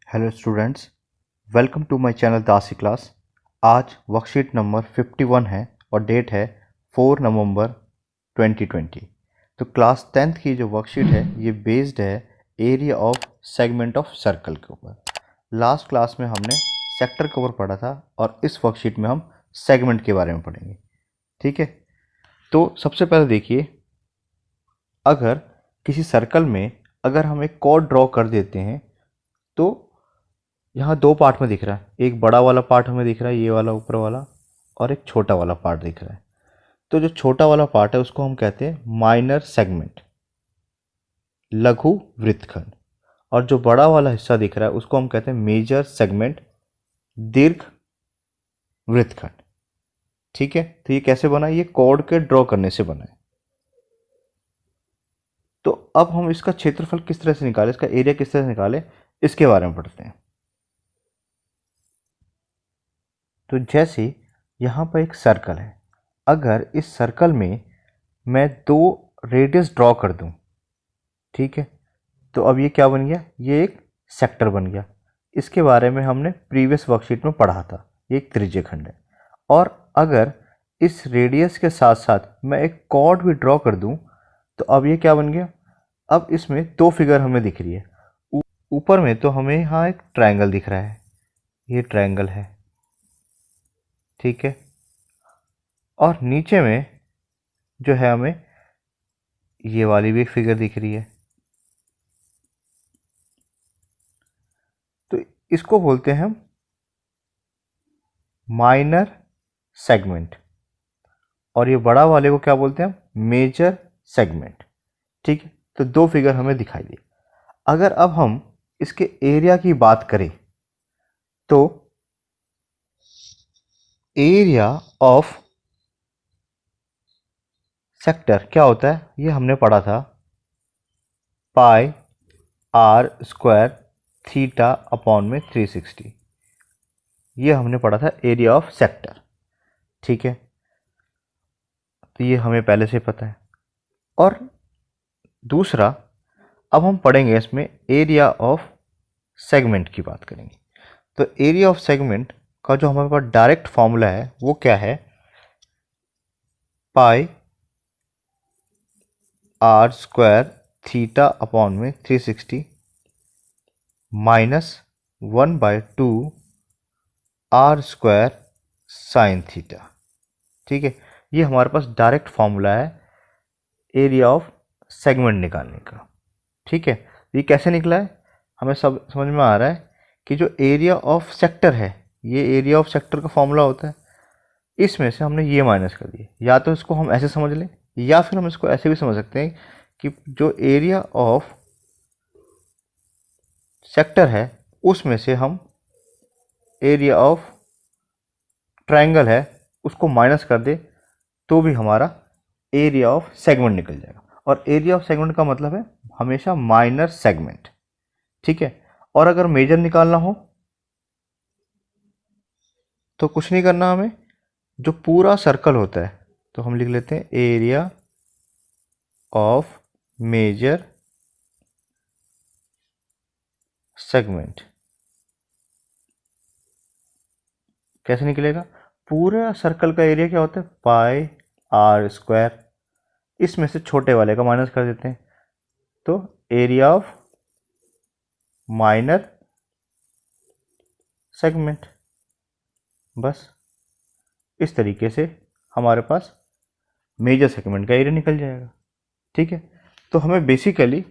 Hello students, welcome to my channel दासी class. आज worksheet number 51 है और डेट है 4 नवंबर 2020। तो क्लास 10th की जो वर्कशीट है ये बेस्ड है area of segment of circle के ऊपर। लास्ट क्लास में हमने सेक्टर के ऊपर पढ़ा था और इस वर्कशीट में हम सेगमेंट के बारे में पढ़ेंगे। ठीक है, तो सबसे पहले देखिए, अगर किसी सर्कल में अगर हम एक कॉर्ड ड्रॉ कर देते हैं तो यहाँ दो पार्ट में दिख रहा है। एक बड़ा वाला पार्ट हमें दिख रहा है, ये वाला ऊपर वाला, और एक छोटा वाला पार्ट दिख रहा है। तो जो छोटा वाला पार्ट है उसको हम कहते हैं माइनर सेगमेंट, लघु वृत्तखंड, और जो बड़ा वाला हिस्सा दिख रहा है उसको हम कहते हैं मेजर सेगमेंट, दीर्घ वृत्तखंड। ठीक है, तो ये कैसे बना? ये कॉर्ड के ड्रॉ करने से बना है। तो अब हम इसका क्षेत्रफल किस तरह से निकालें, इसका एरिया किस तरह से निकालें, इसके बारे में पढ़ते हैं। तो जैसे यहाँ पर एक सर्कल है, अगर इस सर्कल में मैं दो रेडियस ड्रॉ कर दूँ, ठीक है, तो अब ये क्या बन गया? ये एक सेक्टर बन गया। इसके बारे में हमने प्रीवियस वर्कशीट में पढ़ा था। ये एक त्रिज्यखंड है। और अगर इस रेडियस के साथ साथ मैं एक कॉर्ड भी ड्रॉ कर दूँ तो अब ये क्या बन गया? अब इसमें दो फिगर हमें दिख रही है। ऊपर में तो हमें यहाँ एक ट्रायंगल दिख रहा है, ये ट्रायंगल है, ठीक है, और नीचे में जो है हमें ये वाली भी एक फिगर दिख रही है। तो इसको बोलते हैं हम माइनर सेगमेंट, और ये बड़ा वाले को क्या बोलते हैं हम? Major segment. ठीक है, तो दो फिगर हमें दिखाई दी। अगर अब हम इसके एरिया की बात करें तो एरिया ऑफ सेक्टर क्या होता है? ये हमने पढ़ा था, पाई आर स्क्वायर थीटा अपॉन में 360। ये हमने पढ़ा था एरिया ऑफ सेक्टर। ठीक है, तो ये हमें पहले से पता है। और दूसरा, अब हम पढ़ेंगे इसमें एरिया ऑफ सेगमेंट की बात करेंगे। तो एरिया ऑफ सेगमेंट का जो हमारे पास डायरेक्ट फॉर्मूला है वो क्या है? Pi are square theta upon में 360 minus 1/2 R square sine theta. ठीक है, ये हमारे पास डायरेक्ट फॉर्मूला है एरिया ऑफ सेगमेंट निकालने का। ठीक है, ये कैसे निकला है हमें सब समझ में आ रहा है कि जो एरिया ऑफ सेक्टर है, ये एरिया ऑफ सेक्टर का फॉर्मूला होता है, इसमें से हमने ये माइनस कर दिए। या तो इसको हम ऐसे समझ लें या फिर हम इसको ऐसे भी समझ सकते हैं कि जो एरिया ऑफ सेक्टर है उसमें से हम एरिया ऑफ ट्रायंगल है उसको माइनस कर दे तो भी हमारा एरिया ऑफ सेगमेंट निकल जाएगा। और एरिया ऑफ सेगमेंट का मतलब है हमेशा माइनर सेगमेंट। ठीक है, और अगर मेजर निकालना हो तो कुछ नहीं करना, हमें जो पूरा सर्कल होता है तो हम लिख लेते हैं एरिया ऑफ मेजर सेगमेंट। कैसे निकलेगा? पूरा सर्कल का एरिया क्या होता है? पाई आर स्क्वायर, इसमें से छोटे वाले का माइनस कर देते हैं तो एरिया ऑफ माइनर सेगमेंट। बस इस तरीके से हमारे पास मेजर सेगमेंट का एरिया निकल जाएगा। ठीक है, तो हमें बेसिकली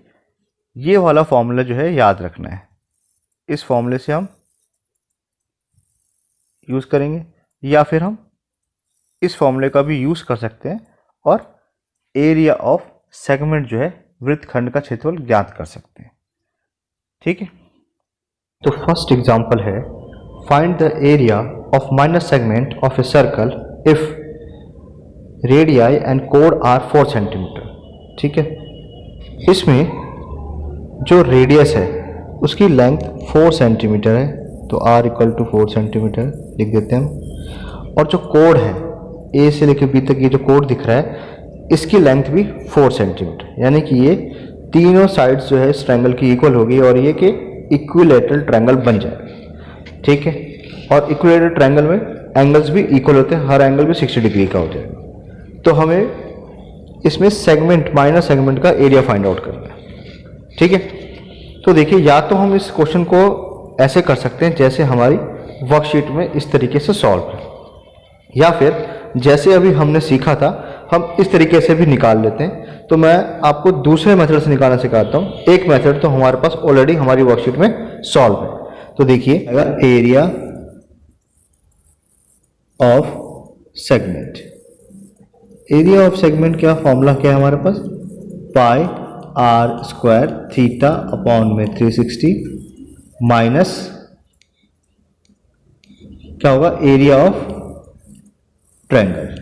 ये वाला फॉर्मूला जो है याद रखना है। इस फॉर्मूले से हम यूज़ करेंगे या फिर हम इस फॉर्मूले का भी यूज़ कर सकते हैं और एरिया ऑफ सेगमेंट जो है वृत्तखंड का क्षेत्रफल ज्ञात कर सकते हैं। ठीक है, तो फर्स्ट एग्जांपल है, find the area of minor segment of a circle if radii and कोड आर 4 सेंटीमीटर। ठीक है, इसमें जो रेडियस है उसकी लेंथ 4 सेंटीमीटर है तो r इक्वल टू 4 सेंटीमीटर लिख देते हैं हम। और जो कोड है a से लेकर b तक, ये जो कोड दिख रहा है इसकी लेंथ भी 4 सेंटीमीटर, यानी कि ये तीनों साइड्स जो है इस ट्रायंगल की इक्वल होगी और ये कि इक्विलैटरल ट्रायंगल बन जाएगा। ठीक है, और इक्विलैटरल ट्रायंगल में एंगल्स भी इक्वल होते हैं, हर एंगल भी 60 डिग्री का हो जाएगा। तो हमें इसमें सेगमेंट, माइनर सेगमेंट का एरिया फाइंड आउट करना है। ठीक है, तो देखिए, या तो हम इस क्वेश्चन को ऐसे कर सकते हैं जैसे हमारी वर्कशीट में इस तरीके से सॉल्व है, या फिर जैसे अभी हमने सीखा था हम इस तरीके से भी निकाल लेते हैं। तो मैं आपको दूसरे मेथड से निकालना सिखाता हूँ। एक मेथड तो हमारे पास ऑलरेडी हमारी वर्कशीट में सॉल्व है। तो देखिए, area of segment, area of segment क्या फॉर्मूला क्या है हमारे पास, पाई आर स्क्वायर थीटा अपॉन में 360 माइनस क्या होगा, एरिया ऑफ ट्रायंगल।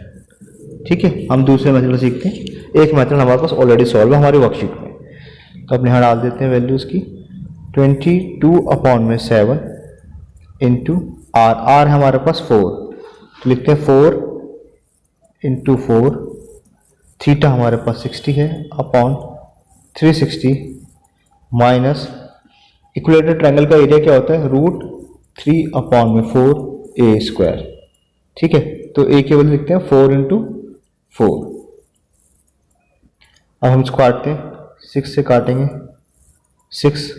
ठीक है, हम दूसरे मेथड से सीखते हैं। एक मेथड हमारे पास ऑलरेडी सॉल्व है हमारी वर्कशीट में, तो अपने यहाँ डाल देते हैं वैल्यूज की। 22 अपॉन में 7 इंटू आर, आर है हमारे पास 4, तो लिखते हैं 4 इंटू 4, थीटा हमारे पास 60 है अपॉन 360 माइनस इक्विलैटरल ट्रायंगल का एरिया क्या होता है, √3 अपॉन में 4 ए स्क्वायर। ठीक है, तो ए के बदले लिखते हैं 4 इंटू 4। अब हम इसको काटते हैं, 6 से काटेंगे, 6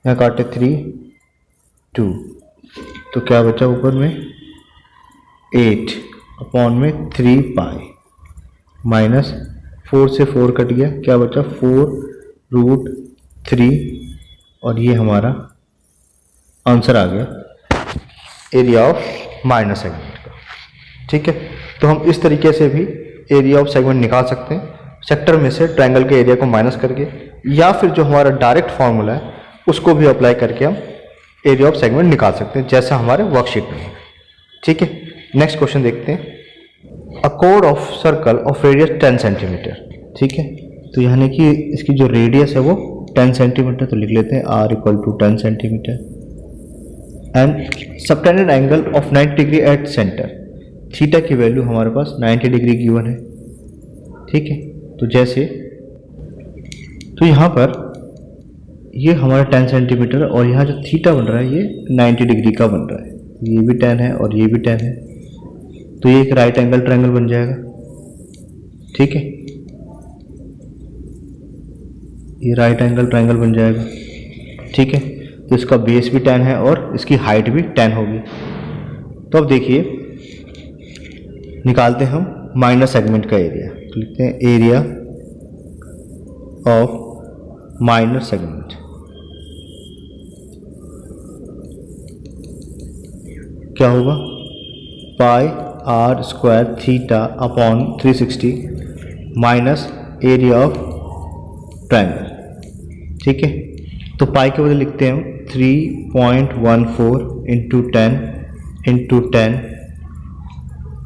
यहाँ काटे 3 2, तो क्या बचा ऊपर में 8 अपॉन में 3 पाई माइनस 4 से 4 कट गया, क्या बचा 4√3, और ये हमारा आंसर आ गया एरिया ऑफ माइनर सेगमेंट का। ठीक है, तो हम इस तरीके से भी एरिया ऑफ सेगमेंट निकाल सकते हैं, सेक्टर में से ट्रायंगल के एरिया को माइनस करके, या फिर जो हमारा डायरेक्ट फॉर्मूला है उसको भी अप्लाई करके हम एरिया ऑफ सेगमेंट निकाल सकते हैं, जैसा हमारे वर्कशीट में है। ठीक है, नेक्स्ट क्वेश्चन देखते हैं। A code of circle of radius 10 centimetre. ठीक है, तो यानी कि इसकी जो रेडियस है वो 10 सेंटीमीटर, तो लिख लेते हैं r = 10 centimetre and subtended angle of 90 degree at centre. Theta की वैल्यू हमारे पास 90 डिग्री गिवन है। ठीक है, तो जैसे, तो यहाँ पर ये हमारा 10 सेंटीमीटर है और यहाँ जो थीटा बन रहा है ये 90 डिग्री का बन रहा है, ये भी 10 है और ये भी 10 है, तो ये एक राइट एंगल ट्रायंगल बन जाएगा। ठीक है, ये राइट एंगल ट्रायंगल बन जाएगा। ठीक है, तो इसका बेस भी 10 है और इसकी हाइट भी 10 होगी। तो अब देखिए, निकालते हैं हम माइनर सेगमेंट का एरिया, तो लिखते हैं एरिया ऑफ माइनर सेगमेंट। क्या होगा, pi are square theta upon 360 minus area of triangle. ठीक है, तो पाई के बदले लिखते हैं हम 3.14 इंटू 10 इंटू 10,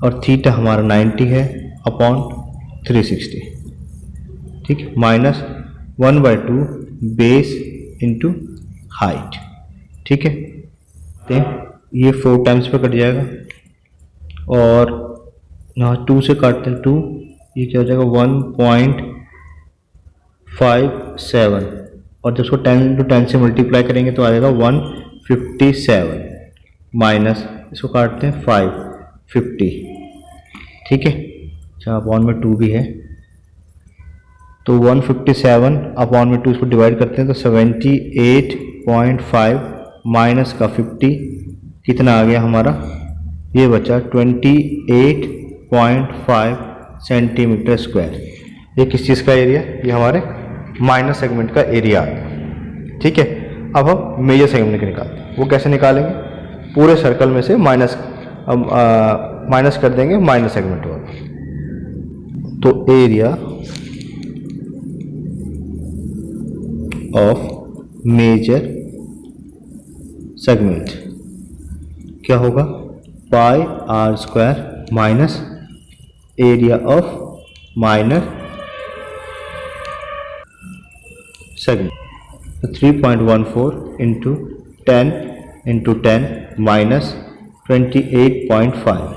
और थीटा हमारा 90 है अपॉन 360। ठीक, माइनस 1/2 बेस इंटू हाइट। ठीक है, तो ये 4 टाइम्स पे कट जाएगा, और यहाँ 2 से काटते हैं 2, ये क्या हो जाएगा 1.57, और जब उसको 10 इंटू 10 से मल्टीप्लाई करेंगे तो आ जाएगा 157 माइनस, इसको काटते हैं 550। ठीक है, अच्छा अपॉन में 2 भी है, तो 157 अपॉन में 2 इसको डिवाइड करते हैं तो 78.5 माइनस का 50 कितना आ गया हमारा, ये बचा 28.5 सेंटीमीटर स्क्वायर। ये किस चीज़ का एरिया, ये हमारे माइनर सेगमेंट का एरिया है। ठीक है, अब हम मेजर सेगमेंट निकालते हैं। वो कैसे निकालेंगे, पूरे सर्कल में से माइनस कर देंगे माइनर सेगमेंट वाला। तो एरिया ऑफ मेजर सेगमेंट क्या होगा, pi are square minus area of minor segment. 3.14 into 10 into 10 minus 28.5,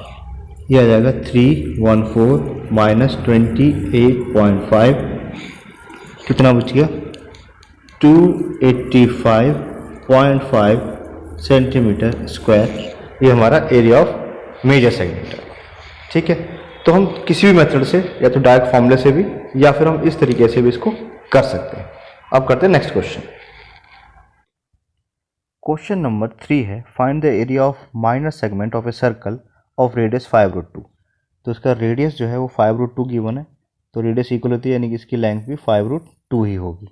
ये आ जाएगा 314 माइनस 28.5, कितना बच गया 285.5 सेंटीमीटर स्क्वायर, ये हमारा एरिया ऑफ मेजर सेगमेंट है। ठीक है, तो हम किसी भी मेथड से, या तो डायरेक्ट फॉर्मूले से भी, या फिर हम इस तरीके से भी इसको कर सकते हैं। अब करते हैं नेक्स्ट क्वेश्चन। क्वेश्चन नंबर 3 है, find the area of minor segment of a circle of radius 5√2। तो इसका रेडियस जो है वो 5√2 गिवन है, तो रेडियस इक्वल होती है, यानी कि इसकी लेंथ भी 5√2 ही होगी।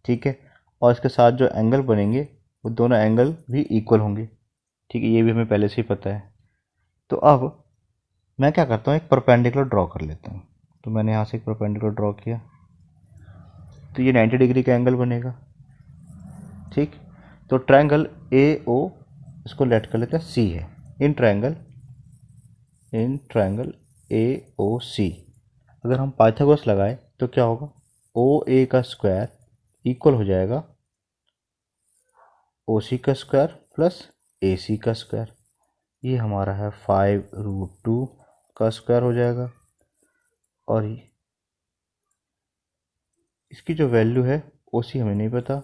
ठीक है, और इसके साथ जो एंगल बनेंगे वो दोनों एंगल भी इक्वल होंगे। ठीक है, ये भी हमें पहले से ही पता है। तो अब मैं क्या करता हूँ, एक परपेंडिकुलर ड्रॉ कर लेता हूँ। तो मैंने यहाँ से एक परपेंडिकुलर ड्रॉ किया, तो ये 90 डिग्री का एंगल बनेगा। ठीक, तो ट्रायंगल ए ओ, इसको लेट कर लेते हैं सी है। इन ट्रायंगल ए ओ सी अगर हम पाइथागोरस लगाए तो क्या होगा, ओ ए का स्क्वायर इक्वल हो जाएगा ओ सी का स्क्वायर प्लस ए सी का स्क्वायर। ये हमारा है 5√2 का स्क्वायर हो जाएगा, और इसकी जो वैल्यू है ओ सी हमें नहीं पता,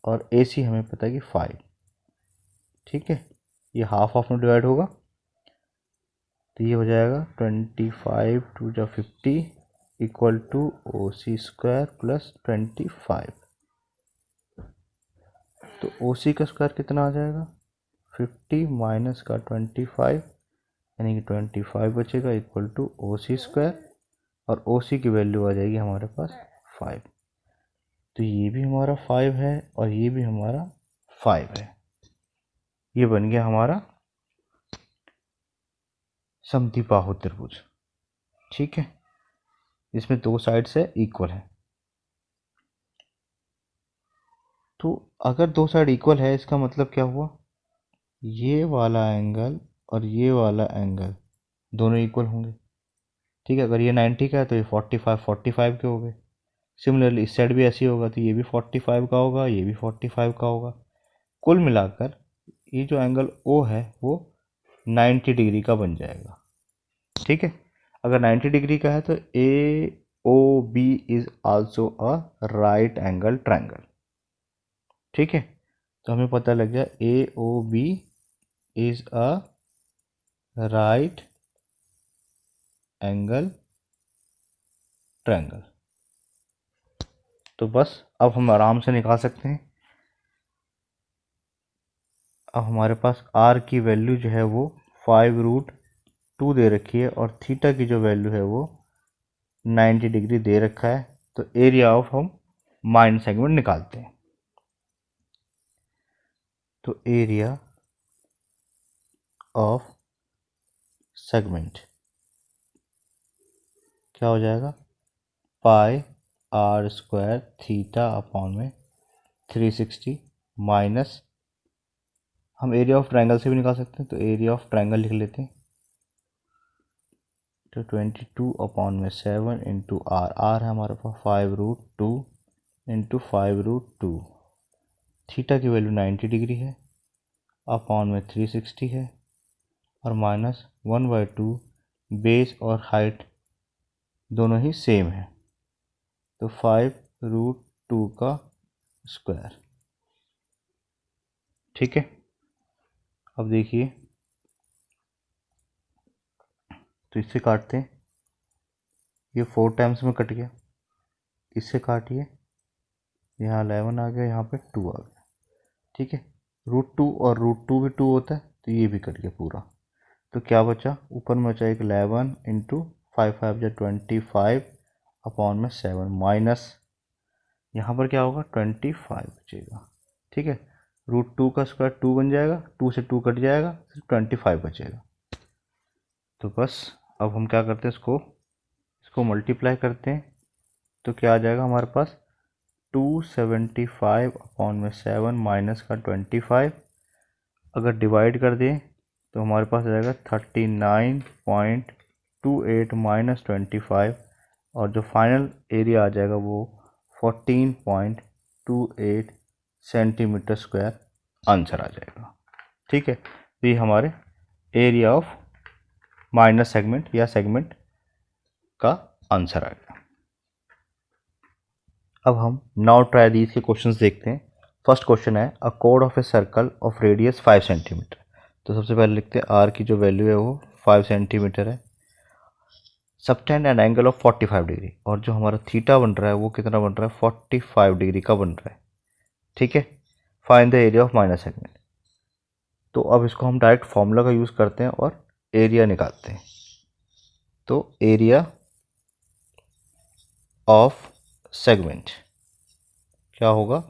और ए सी हमें पता है कि 5। ठीक है, ये हाफ ऑफ में डिवाइड होगा, तो ये हो जाएगा 25 2 जा 50 इक्वल टू ओ सी स्क्वायर प्लस 25। तो ओ सी का स्क्वायर कितना आ जाएगा, 50 माइनस का 25, यानी कि 25 बचेगा इक्वल टू ओ सी स्क्वायर, और ओ सी की वैल्यू आ जाएगी हमारे पास 5। तो ये भी हमारा 5 है और ये भी हमारा 5 है। ये बन गया हमारा समद्विबाहु त्रिभुज। ठीक है, इसमें दो साइड से इक्वल है। तो अगर दो साइड इक्वल है, इसका मतलब क्या हुआ, ये वाला एंगल और ये वाला एंगल दोनों इक्वल होंगे। ठीक है, अगर ये 90 का है तो ये 45 के हो गए। सिमिलरली इस साइड भी ऐसे ही होगा, तो ये भी 45 का होगा, ये भी 45 का होगा। कुल मिलाकर ये जो एंगल O है वो 90 डिग्री का बन जाएगा। ठीक है, अगर 90 डिग्री का है तो AOB is also a right angle triangle. ठीक है, तो हमें पता लग गया AOB is a right angle triangle. तो बस अब हम आराम से निकाल सकते हैं। अब हमारे पास R की वैल्यू जो है वो 5√2 दे रखी है, और थीटा की जो वैल्यू है वो 90 डिग्री दे रखा है। तो एरिया ऑफ हम माइनर सेगमेंट निकालते हैं। तो एरिया ऑफ सेगमेंट क्या हो जाएगा, पाई आर स्क्वायर थीटा अपॉन में 360 माइनस, हम एरिया ऑफ ट्रायंगल से भी निकाल सकते हैं, तो एरिया ऑफ ट्रायंगल लिख लेते हैं। तो 22 अपॉन में 7 इंटू आर, आर है हमारे पास 5√2 इंटू 5√2, थीटा की वैल्यू 90 डिग्री है, अपॉन में 360 है, और माइनस 1/2, बेस और हाइट दोनों ही सेम है, तो 5√2 का स्क्वायर। ठीक है, अब देखिए, तो इससे काटते हैं, ये 4 टाइम्स में कट गया, इससे काटिए, यहाँ 11 आ गया, यहाँ पे 2 आ गया। ठीक है, √2 और √2 भी 2 होता है, तो ये भी कट गया पूरा। तो क्या बचा, ऊपर में बचा एक 11 इंटू 5 5 25 अपॉन में 7, माइनस यहाँ पर क्या होगा 25 बचेगा। ठीक है, √2 का स्क्वायर 2 बन जाएगा, 2 से 2 कट जाएगा, सिर्फ 25 बचेगा। तो बस अब हम क्या करते हैं, इसको मल्टीप्लाई करते हैं, तो क्या आ जाएगा हमारे पास 275 अपॉन में 7 माइनस का 25, अगर डिवाइड कर दें तो हमारे पास आ जाएगा 39.28 माइनस 25, और जो फाइनल एरिया आ जाएगा वो 14.28 सेंटीमीटर स्क्वायर आंसर आ जाएगा। ठीक है, तो ये हमारे एरिया ऑफ माइनर सेगमेंट या सेगमेंट का आंसर आ गया। अब हम नाउ ट्राई दीज के क्वेश्चंस देखते हैं। फर्स्ट क्वेश्चन है a code of a circle of radius 5 centimetre. तो सबसे पहले लिखते हैं आर की जो वैल्यू है वो 5 सेंटीमीटर है। Subtend an angle of 45 degree, और जो हमारा थीटा बन रहा है वो कितना बन रहा है, 45 डिग्री का बन रहा है। ठीक है, find the area of minor segment. तो अब इसको हम डायरेक्ट फॉर्मूला का यूज़ करते हैं और एरिया निकालते हैं। तो एरिया ऑफ सेगमेंट क्या होगा,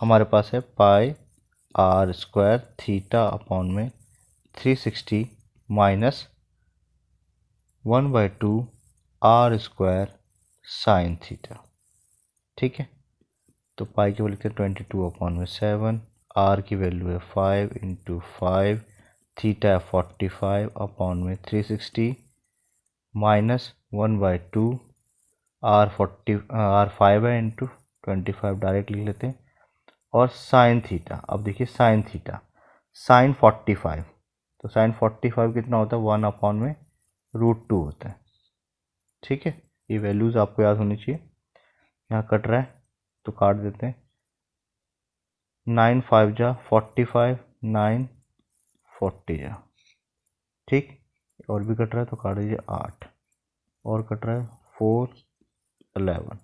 हमारे पास है pi are square theta upon में 360 minus 1/2 R square sine theta. ठीक है, तो पाई की वैल्यू लिखते हैं 22 अपॉन में 7, आर की वैल्यू है 5 इंटू 5, थीटा है 45 अपॉन में 360 माइनस 1/2 आर 5 है इंटू 25 डायरेक्ट लिख लेते हैं, और साइन थीटा। अब देखिए साइन थीटा, साइन 45, तो साइन 45 कितना होता है, 1 अपॉन में √2 होता है। ठीक है, ये वैल्यूज़ आपको याद होनी चाहिए। यहाँ कट रहा है तो काट देते हैं, 9 5 जा 45, 9 40 जा। ठीक, और भी कट रहा है तो काट दीजिए 8, और कट रहा है 4 11,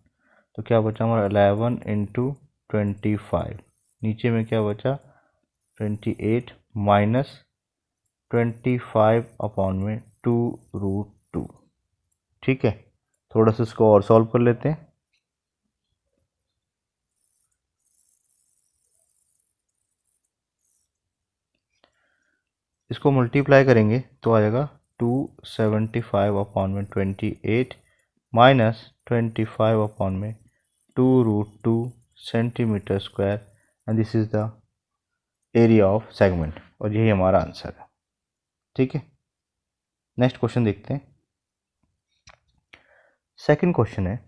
तो क्या बचा हमारा 11 इंटू 25, नीचे में क्या बचा 28 माइनस 25 अपॉन में 2√2। ठीक है, थोड़ा सा इसको और सॉल्व कर लेते हैं। इसको मल्टीप्लाई करेंगे तो आ जाएगा 275 अपॉन में 28 माइनस 25 अपॉन में 2√2 centimetre square, and this is the area of segment, और यही हमारा आंसर है। ठीक है, नेक्स्ट क्वेश्चन देखते हैं। सेकंड क्वेश्चन है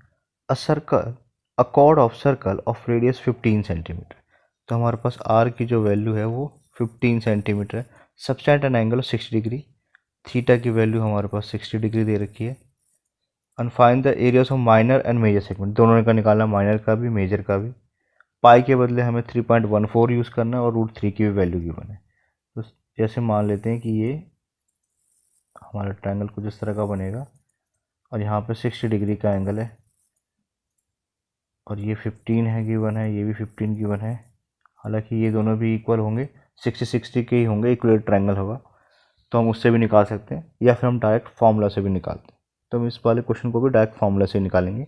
a circle a cord of circle of radius 15 centimetre. तो हमारे पास आर की जो वैल्यू है वो 15 सेंटीमीटर है। Subtend an angle of 60 degree, theta की वैल्यू हमारे पास 60 डिग्री दे रखी है। And find the areas of minor and major segment, दोनों का निकालना, माइनर का भी मेजर का भी। पाई के बदले हमें 3.14 यूज़ करना है और √3 की भी वैल्यू गिवन है। तो जैसे मान लेते हैं कि ये हमारा ट्रायंगल कुछ इस तरह का बनेगा, और यहाँ पे 60 डिग्री का एंगल है, और ये 15 है गिवन है, ये भी 15 गिवन है। हालांकि ये दोनों भी इक्वल होंगे, 60-60 के ही होंगे, इक्वल ट्रायंगल होगा, तो हम उससे भी निकाल सकते हैं, या फिर हम डायरेक्ट फार्मूला से भी निकालते हैं। तो हम इस वाले क्वेश्चन को भी डायरेक्ट फार्मूला से निकालेंगे।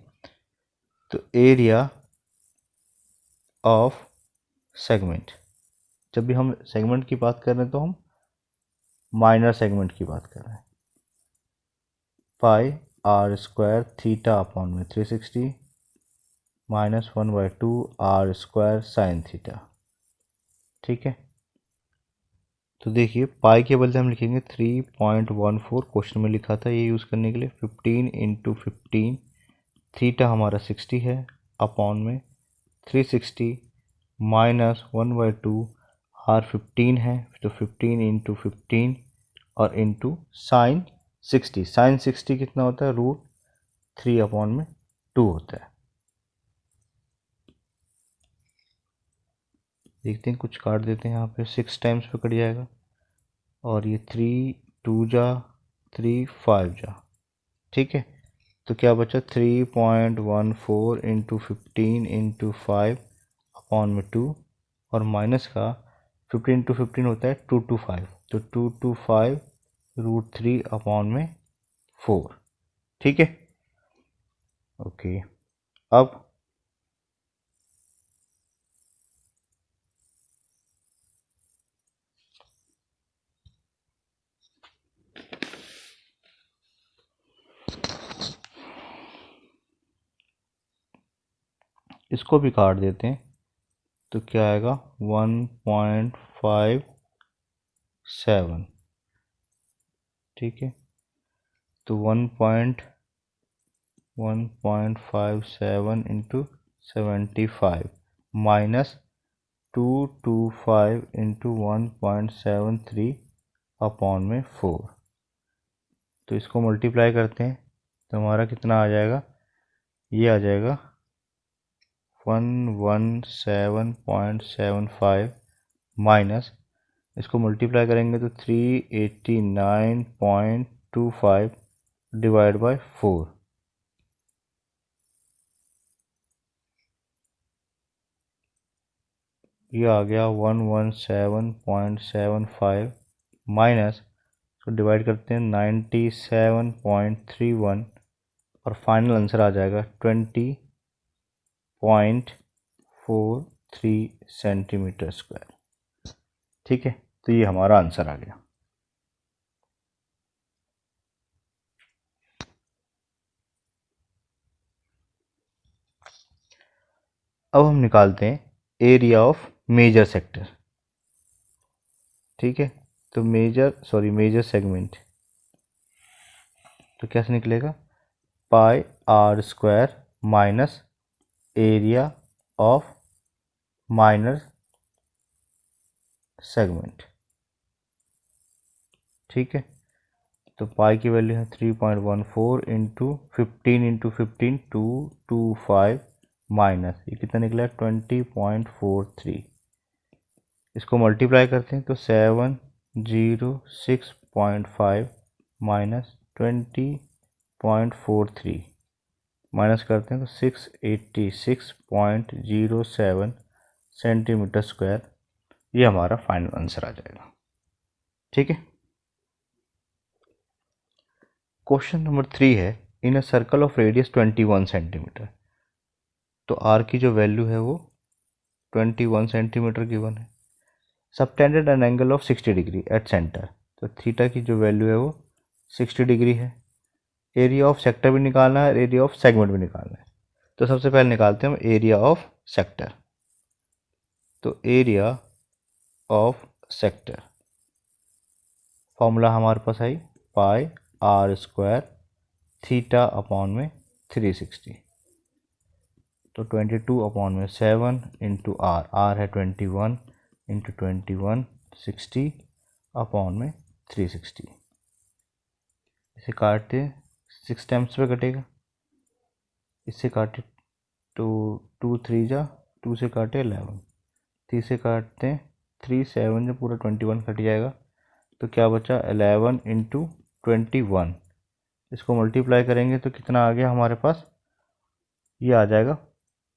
तो एरिया ऑफ सेगमेंट, जब भी हम सेगमेंट की बात कर रहे हैं तो हम माइनर सेगमेंट की बात कर रहे हैं। Pi are square theta upon में 360 minus 1/2 R square sine theta. ठीक है, तो देखिए पाई के बदले हम लिखेंगे 3.14, क्वेश्चन में लिखा था ये यूज़ करने के लिए। 15 इंटू 15, थीटा हमारा 60 है अपॉन में 360 माइनस 1/2, आर 15 है तो 15 इंटू 15 और इंटू साइन 60। साइन 60 कितना होता है, √3 अपॉन में 2 होता है। देखते हैं, कुछ काट देते हैं, यहाँ पे 6 टाइम्स पे कट जाएगा, और ये 3 2 जा 3 5 जा। ठीक है, तो क्या बचा 3.14 इंटू 15 इंटू 5 अपॉन में 2, और माइनस का 15 इंटू 15 होता है 225, तो 225 √3 अपॉन में 4। ठीक है, ओके। अब इसको भी काट देते हैं, तो क्या आएगा 1.57। ठीक है, तो 1.57 इंटू 75 माइनस 225 इंटू 1.73 अपॉन में 4। तो इसको मल्टीप्लाई करते हैं तो हमारा कितना आ जाएगा, ये आ जाएगा 117.75 माइनस, इसको मल्टीप्लाई करेंगे तो 389.25 डिवाइड बाय 4, ये आ गया 117.75 माइनस, तो डिवाइड करते हैं 97.31 और फाइनल आंसर आ जाएगा 20.43 सेंटीमीटर स्क्वायर। ठीक है, तो ये हमारा आंसर आ गया। अब हम निकालते हैं एरिया ऑफ मेजर सेक्टर। ठीक है, तो मेजर सेगमेंट, तो कैसे निकलेगा, pi are square minus area of minor segment. ठीक है, तो पाई की वैल्यू है 3.14 इंटू 15 225 माइनस, ये कितना निकला है 20.43। इसको मल्टीप्लाई करते हैं तो 706.5 माइनस 20.43 माइनस करते हैं तो 686.07 सेंटीमीटर स्क्वायर, ये हमारा फाइनल आंसर आ जाएगा। ठीक है, क्वेश्चन नंबर 3 है, in a circle of radius 21 centimetre. तो आर की जो वैल्यू है वो 21 सेंटीमीटर गिवन है। Subtended an angle of 60 degree at centre, तो थीटा की जो वैल्यू है वो 60 डिग्री है। एरिया ऑफ सेक्टर भी निकालना है, एरिया ऑफ सेगमेंट भी निकालना है। तो सबसे पहले निकालते हैं हम एरिया ऑफ सेक्टर। तो एरिया ऑफ सेक्टर फॉर्मूला हमारे पास आई पाई आर स्क्वायर थीटा अपॉन में 360, तो 22 अपॉन में 7 इंटू आर है 21 इंटू 21 60 अपॉन में 360। इसे काटते 6 टाइम्स पे कटेगा, इससे काटे तो 2 3 जा 2 से काटे 11, 3 से काटते हैं 3 7 जो पूरा 21 कट जाएगा, तो क्या बचा 11 इंटू 21। इसको मल्टीप्लाई करेंगे तो कितना आ गया हमारे पास, ये आ जाएगा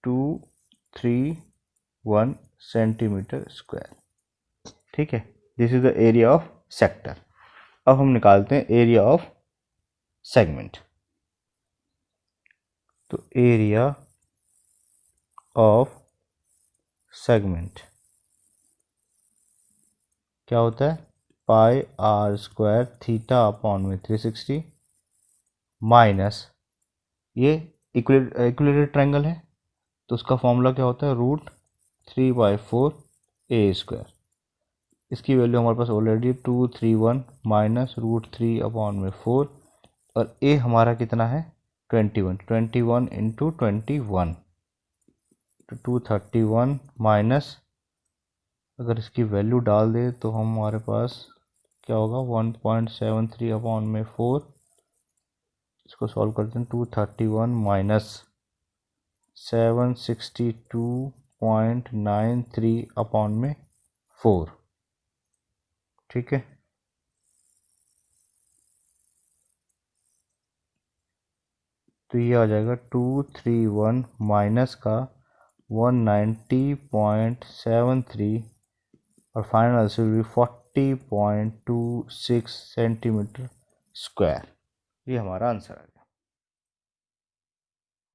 231 सेंटीमीटर स्क्वायर। ठीक है, this is the area of sector. अब हम निकालते हैं एरिया ऑफ सेगमेंट। तो एरिया ऑफ सेगमेंट क्या होता है, pi are square theta upon में 360 माइनस, ये इक्विलेटरल ट्रायंगल है तो उसका फॉर्मूला क्या होता है, √3/4 ए स्क्वायर। इसकी वैल्यू हमारे पास ऑलरेडी 231 माइनस √3/4, और ए हमारा कितना है 21 इंटू 21, तो 231 माइनस, अगर इसकी वैल्यू डाल दे तो हमारे पास क्या होगा 1.73/4। इसको सॉल्व करते हैं, 231 माइनस 762.93/4। ठीक है, तो ये आ जाएगा 231 माइनस का 190.73 और फाइनल आंसर भी 40.26 सेंटीमीटर स्क्वायर, ये हमारा आंसर आ गया।